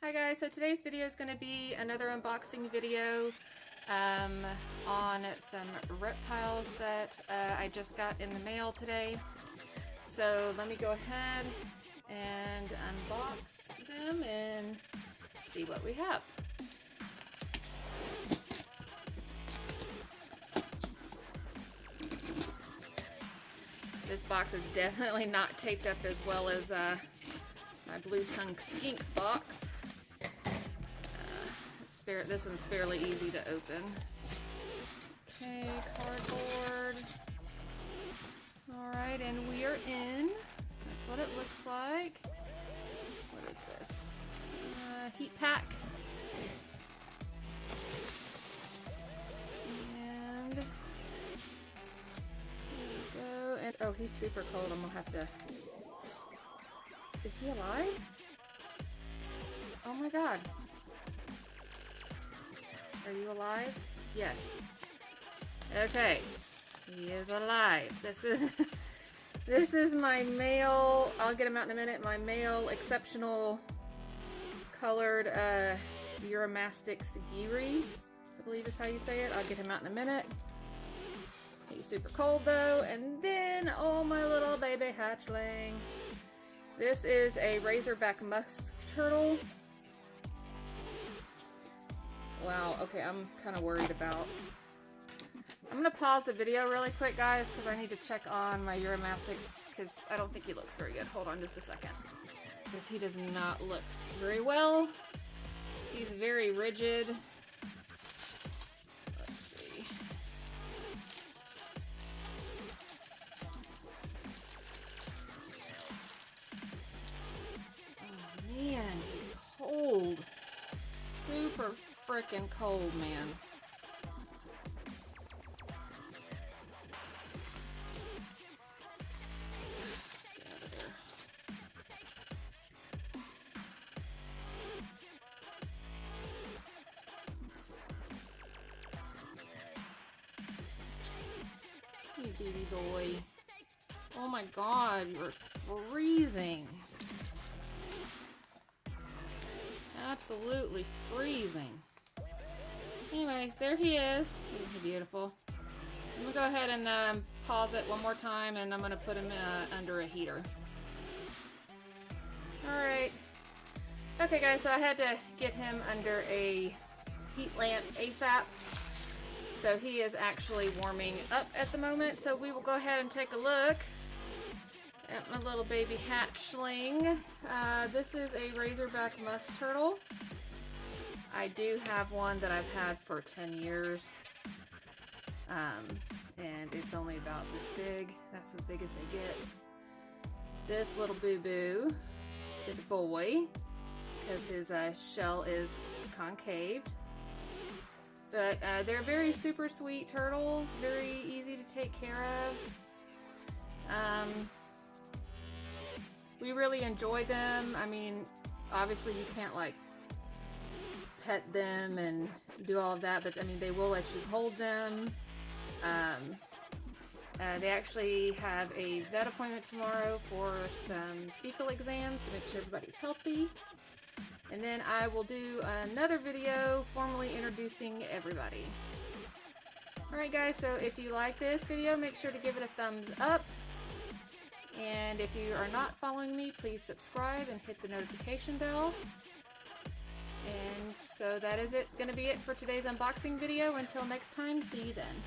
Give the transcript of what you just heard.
Hi guys, so today's video is going to be another unboxing video on some reptiles that I just got in the mail today. So let me go ahead and unbox them and see what we have. This box is definitely not taped up as well as my Blue Tongue Skinks box. This one's fairly easy to open. Okay, cardboard. Alright, and we are in. That's what it looks like. What is this? Heat pack. And here we go. And oh, he's super cold. I'm gonna have to. Is he alive? Oh my god. Are you alive? Yes. Okay. He is alive. This is my male, I'll get him out in a minute, my male exceptional colored Uromastyx Geyri, I believe is how you say it. I'll get him out in a minute. He's super cold though. And then, oh my little baby hatchling. This is a Razorback Musk turtle. Wow, okay, I'm kind of worried about... I'm going to pause the video really quick, guys, because I need to check on my Uromastyx, because I don't think he looks very good. Hold on just a second. Because he does not look very well. He's very rigid. Let's see. Oh, man, he's cold. Super freaking cold, man. Get out of there. You baby boy. Oh my god, you're freezing. Absolutely freezing. Anyways, there he is. Isn't he beautiful? I'm gonna go ahead and pause it one more time, and I'm gonna put him under a heater. Alright. Okay guys, so I had to get him under a heat lamp ASAP. So he is actually warming up at the moment. So we will go ahead and take a look at my little baby hatchling. This is a Razorback Musk turtle. I do have one that I've had for 10 years. And it's only about this big. That's as big as they get. This little boo-boo is a boy because his shell is concave. But they're very super sweet turtles, very easy to take care of. We really enjoy them. I mean, obviously you can't like pet them and do all of that, but I mean, they will let you hold them. They actually have a vet appointment tomorrow for some fecal exams to make sure everybody's healthy. And then I will do another video formally introducing everybody. Alright guys, so if you like this video, make sure to give it a thumbs up. And if you are not following me, please subscribe and hit the notification bell. And so that is going to be it for today's unboxing video. Until next time, see you then.